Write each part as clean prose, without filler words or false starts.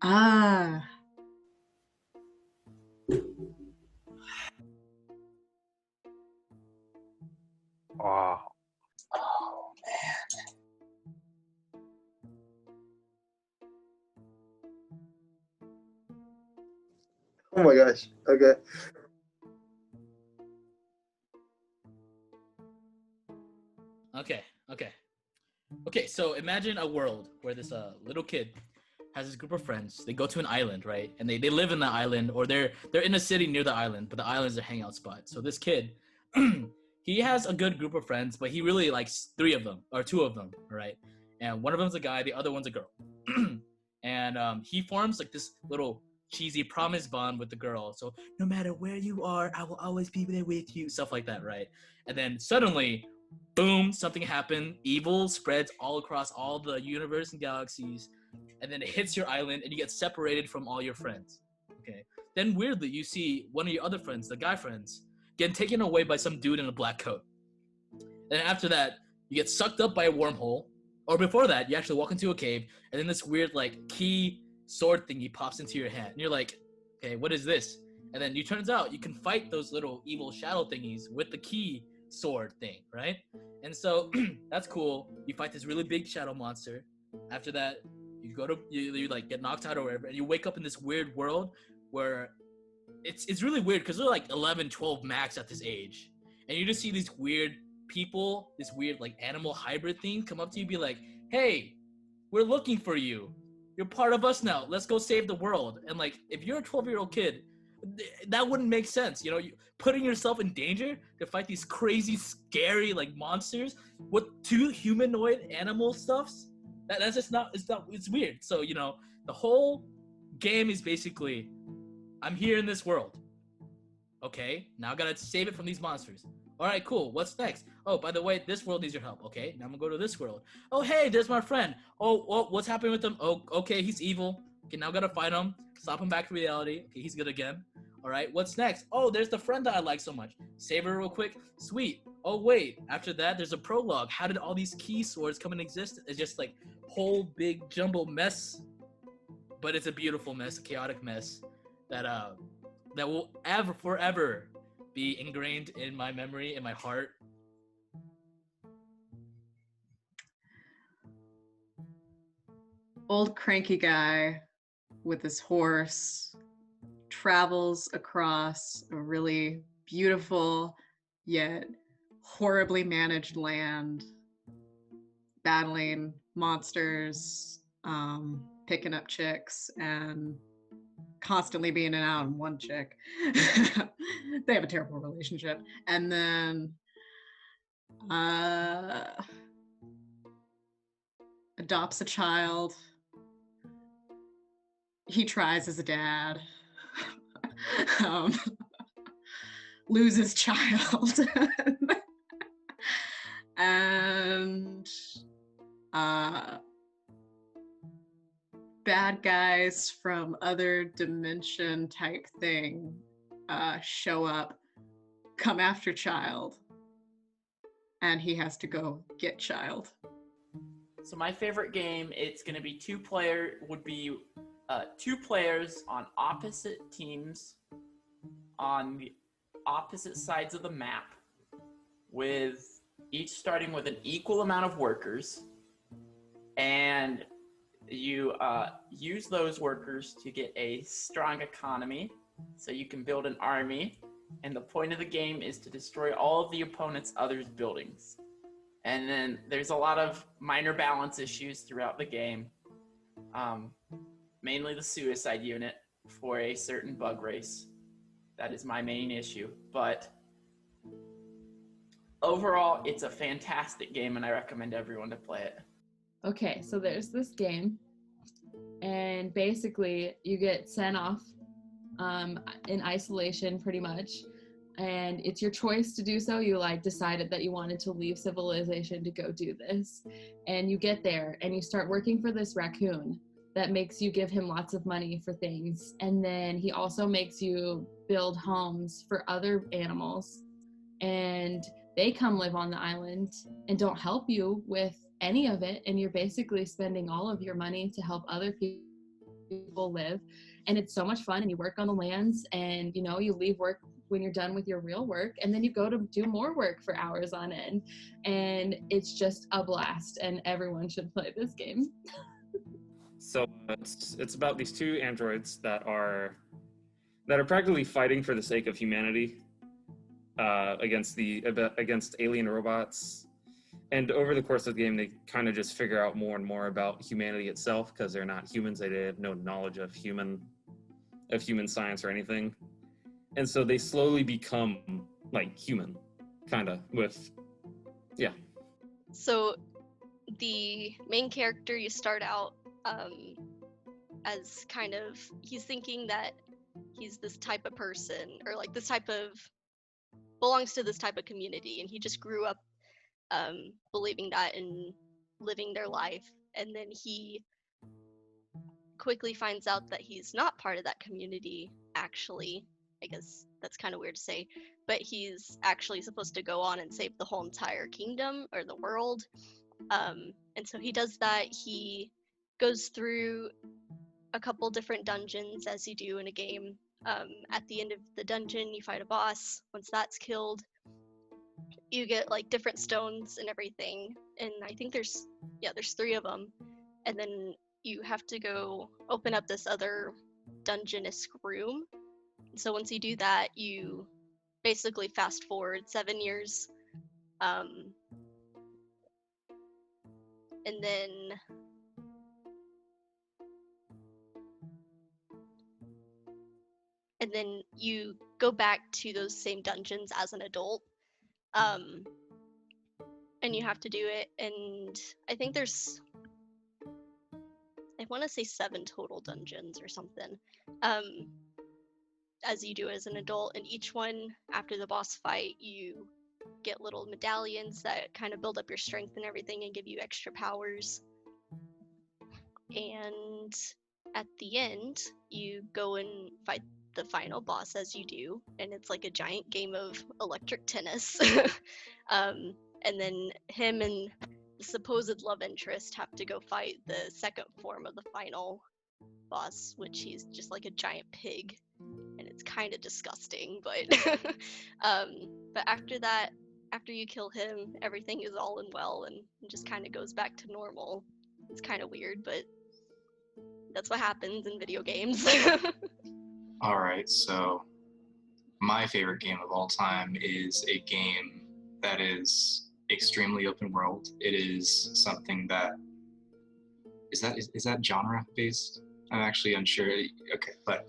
Ah, Wow. Oh man. Oh my gosh. Okay. Okay, so imagine a world where this little kid has this group of friends. They go to an island, right? And they live in the island, or they're in a city near the island, but the island is a hangout spot. So this kid, he has a good group of friends, but he really likes three of them or two of them, right? And one of them's a guy, the other one's a girl. And he forms like this little cheesy promise bond with the girl. So no matter where you are, I will always be there with you. Stuff like that, right? And then suddenly, boom, something happened. Evil spreads all across all the universe and galaxies, and then it hits your island, and you get separated from all your friends. Okay. Then weirdly, you see one of your other friends, the guy friends, getting taken away by some dude in a black coat. And after that, you get sucked up by a wormhole. Or before that, you actually walk into a cave, and then this weird like key sword thingy pops into your hand, and you're like, okay, what is this? And then it turns out you can fight those little evil shadow thingies with the key sword thing, right? And so that's cool. You fight this really big shadow monster. After that, you like get knocked out or whatever, and you wake up in this weird world where it's really weird because they're like 11, 12 max at this age, and you just see these weird people, this weird like animal hybrid thing come up to you, and be like, "Hey, we're looking for you. You're part of us now. Let's go save the world." And like, if you're a 12-year-old kid, that wouldn't make sense. You know, putting yourself in danger to fight these crazy, scary like monsters with two humanoid animal stuffs. That's just not. It's not. It's weird. So you know, the whole game is basically, I'm here in this world. Okay, now I gotta save it from these monsters. All right, cool. What's next? Oh, by the way, this world needs your help. Okay, now I'm gonna go to this world. Oh, hey, there's my friend. Oh, what's happening with him? Oh, okay, he's evil. Okay, now I gotta fight him, stop him back to reality. Okay, he's good again. All right, what's next? Oh, there's the friend that I like so much. Save her real quick. Sweet. Oh, wait. After that, there's a prologue. How did all these key swords come in existence? It's just like whole big jumble mess, but it's a beautiful mess, a chaotic mess that that will ever forever be ingrained in my memory, in my heart. old cranky guy with his horse travels across a really beautiful yet horribly managed land, battling monsters, picking up chicks, and constantly being in and out on one chick. They have a terrible relationship. And then adopts a child. He tries as a dad. um, loses child. And bad guys from other dimension type thing show up, come after child, and he has to go get child. So my favorite game, it's going to be two players on opposite teams on the opposite sides of the map, with each starting with an equal amount of workers, and you use those workers to get a strong economy so you can build an army, and the point of the game is to destroy all of the opponent's other buildings. And then there's a lot of minor balance issues throughout the game, mainly the suicide unit for a certain bug race. That is my main issue, but overall, it's a fantastic game, and I recommend everyone to play it. Okay, so there's this game, and basically you get sent off in isolation pretty much, and it's your choice to do so. You like decided that you wanted to leave civilization to go do this, and you get there and you start working for this raccoon that makes you give him lots of money for things, and then he also makes you build homes for other animals, and they come live on the island and don't help you with any of it, and you're basically spending all of your money to help other people people live. And it's so much fun, and you work on the lands, and you know, you leave work when you're done with your real work, and then you go to do more work for hours on end, and it's just a blast, and everyone should play this game. So it's about these two androids that are practically fighting for the sake of humanity against alien robots. And over the course of the game, they kind of just figure out more and more about humanity itself, because they're not humans. They have no knowledge of human science or anything. And so they slowly become like human, kind of, yeah. So the main character, you start out as kind of, he's thinking that he's this type of person, or like this type of, belongs to this type of community, and he just grew up believing that and living their life. And then he quickly finds out that he's not part of that community, actually. I guess that's kind of weird to say, but he's actually supposed to go on and save the whole entire kingdom, or the world. And so he does that. He goes through a couple different dungeons, as you do in a game. At the end of the dungeon, you fight a boss. Once that's killed, you get like different stones and everything. And I think there's 3 of them. And then you have to go open up this other dungeon-esque room. So once you do that, you basically fast forward 7 years. And then you go back to those same dungeons as an adult. And you have to do it, and I think there's, I want to say 7 total dungeons or something, as you do as an adult. And each one, after the boss fight, you get little medallions that kind of build up your strength and everything and give you extra powers. And at the end, you go and fight the final boss, as you do, and it's like a giant game of electric tennis. And then him and the supposed love interest have to go fight the second form of the final boss, which he's just like a giant pig, and it's kind of disgusting. But but after that, after you kill him, everything is all in well, and it just kind of goes back to normal. It's kind of weird, but that's what happens in video games. All right, so my favorite game of all time is a game that is extremely open world. It is something that is that genre based? I'm actually unsure. Okay, but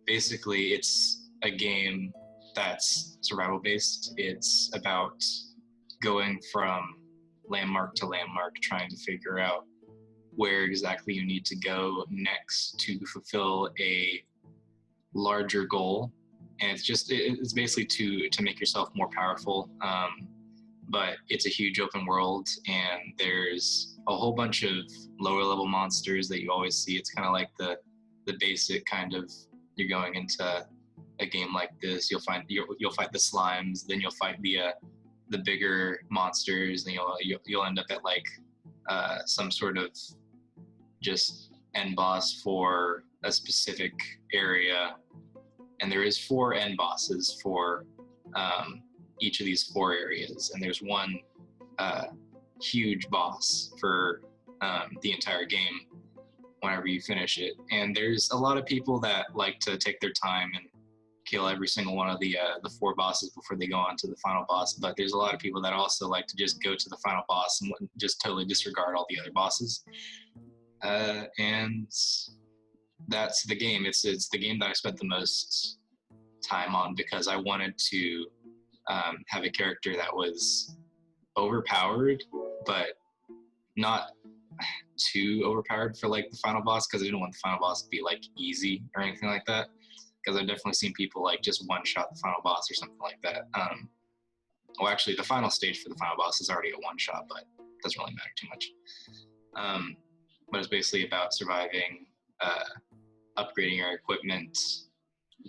basically it's a game that's survival based. It's about going from landmark to landmark, trying to figure out where exactly you need to go next to fulfill a larger goal. And it's basically to make yourself more powerful. But it's a huge open world, and there's a whole bunch of lower level monsters that you always see. It's kind of like the basic kind of, you're going into a game like this, you'll fight the slimes, then you'll fight the bigger monsters, and you'll end up at like some sort of just end boss for a specific area. And there is 4 end bosses for each of these 4 areas, and there's one huge boss for the entire game whenever you finish it. And there's a lot of people that like to take their time and kill every single one of the 4 bosses before they go on to the final boss, but there's a lot of people that also like to just go to the final boss and just totally disregard all the other bosses. And that's the game. It's the game that I spent the most time on, because I wanted to have a character that was overpowered, but not too overpowered for like the final boss, because I didn't want the final boss to be like easy or anything like that, because I've definitely seen people like just one-shot the final boss or something like that. Well, actually, the final stage for the final boss is already a one-shot, but it doesn't really matter too much. But it's basically about surviving, upgrading your equipment,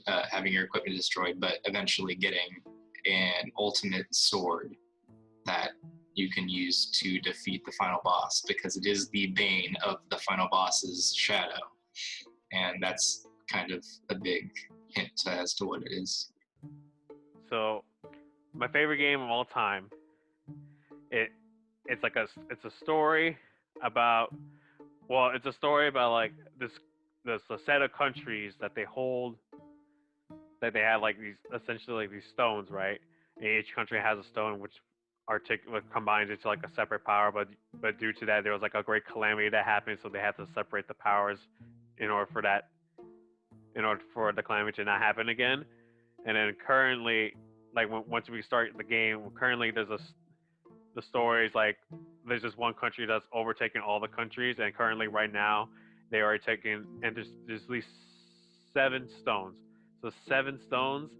having your equipment destroyed, but eventually getting an ultimate sword that you can use to defeat the final boss, because it is the bane of the final boss's shadow. And that's kind of a big hint as to what it is. So, my favorite game of all time. It's a story about. Well, it's a story about like this a set of countries that they hold. That they have like these essentially like these stones, right? And each country has a stone which combines into like a separate power, but due to that there was like a great calamity that happened, so they had to separate the powers in order for the calamity to not happen again. And then currently, like once we start the game, currently the story is like there's just one country that's overtaking all the countries, and currently right now they are taking, and there's at least 7 stones. So 7 stones,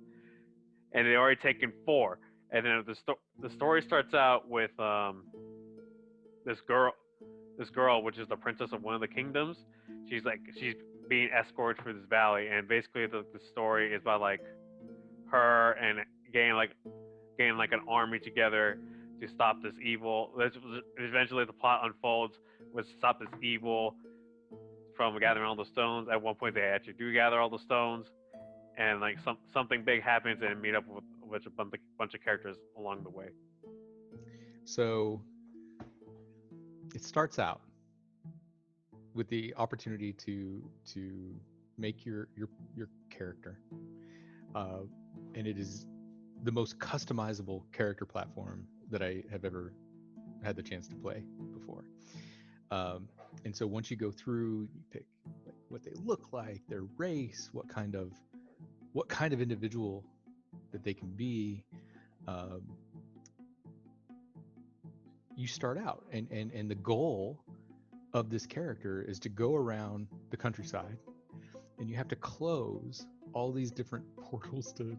and they already taken 4. And then the story starts out with this girl, which is the princess of one of the kingdoms. She's being escorted through this valley, and basically the story is about like her and getting like an army together to stop this evil. Eventually, the plot unfolds with stop this evil from gathering all the stones. At one point, they actually do gather all the stones, and like something big happens, and meet up with a bunch of characters along the way. So it starts out with the opportunity to make your character, and it is the most customizable character platform that I have ever had the chance to play before. And so once you go through, you pick like what they look like, their race, what kind of individual that they can be. You start out, and the goal of this character is to go around the countryside, and you have to close all these different portals to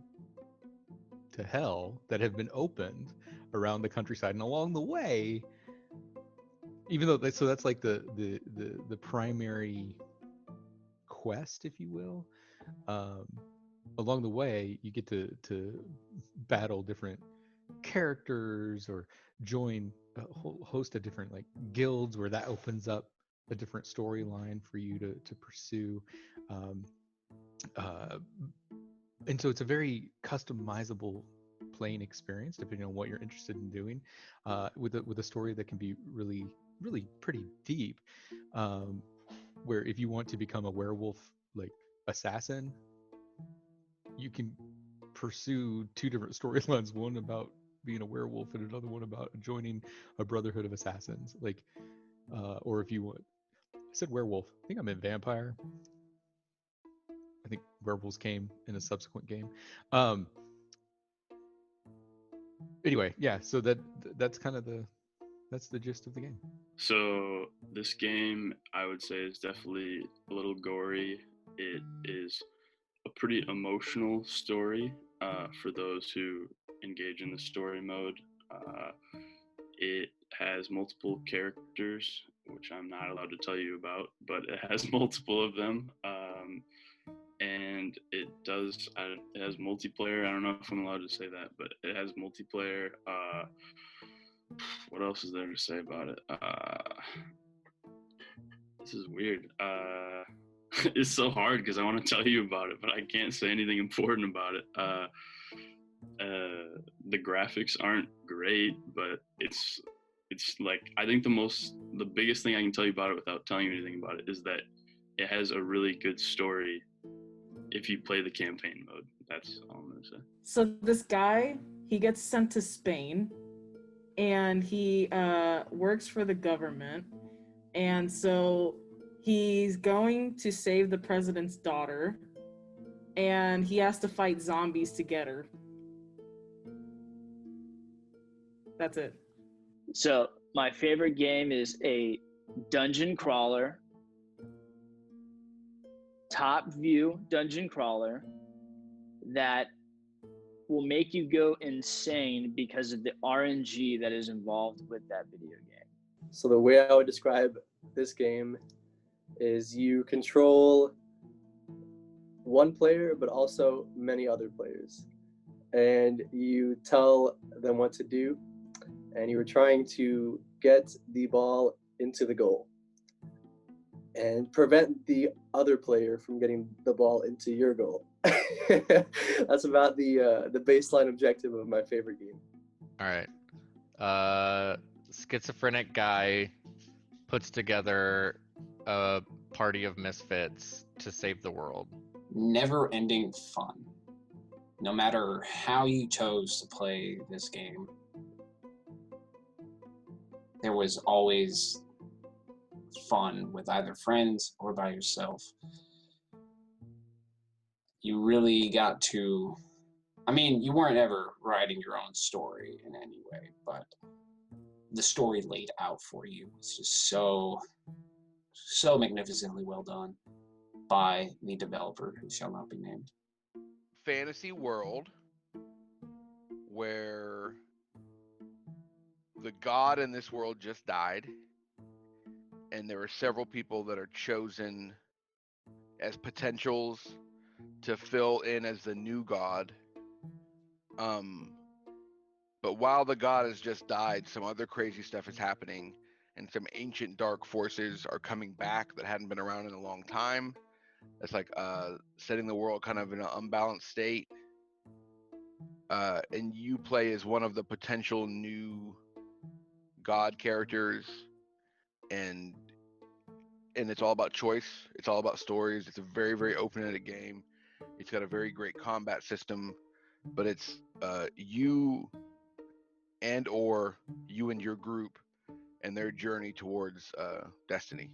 hell that have been opened around the countryside. And along the way, even though that's like the primary quest, if you will, along the way you get to battle different characters or join a whole host of different like guilds, where that opens up a different storyline for you to pursue. And so it's a very customizable playing experience depending on what you're interested in doing, with a story that can be really pretty deep, where if you want to become a werewolf like assassin, you can pursue 2 different storylines, one about being a werewolf and another one about joining a brotherhood of assassins, like or if you want, I said werewolf, I think I meant vampire. I think werewolves came in a subsequent game. Anyway, yeah, so that's kind of that's the gist of the game. So this game, I would say, is definitely a little gory. It is a pretty emotional story for those who engage in the story mode. It has multiple characters, which I'm not allowed to tell you about, but it has multiple of them. And it has multiplayer. I don't know if I'm allowed to say that, but it has multiplayer. What else is there to say about it? This is weird. It's so hard because I want to tell you about it, but I can't say anything important about it. The graphics aren't great, but it's like, I think the biggest thing I can tell you about it without telling you anything about it is that it has a really good story if you play the campaign mode. That's all I'm gonna say. So this guy, he gets sent to Spain, and he works for the government, and so he's going to save the president's daughter, and he has to fight zombies to get her. That's it. So my favorite game is a dungeon crawler, top view dungeon crawler that will make you go insane because of the RNG that is involved with that video game. So the way I would describe this game is you control one player, but also many other players, and you tell them what to do. and you were trying to get the ball into the goal and prevent the other player from getting the ball into your goal. That's about the baseline objective of my favorite game. All right. Schizophrenic guy puts together a party of misfits to save the world. Never-ending fun. No matter how you chose to play this game, there was always fun with either friends or by yourself. You really got to, I mean, you weren't ever writing your own story in any way, but the story laid out for you was just so magnificently well done by the developer who shall not be named. Fantasy world where the god in this world just died, and there are several people that are chosen as potentials to fill in as the new god. But while the god has just died, some other crazy stuff is happening, and some ancient dark forces are coming back that hadn't been around in a long time. That's like setting the world kind of in an unbalanced state. And you play as one of the potential new god characters, and it's all about choice. It's all about stories. It's a very, very open-ended game. It's got a very great combat system, but it's you and your group and their journey towards destiny.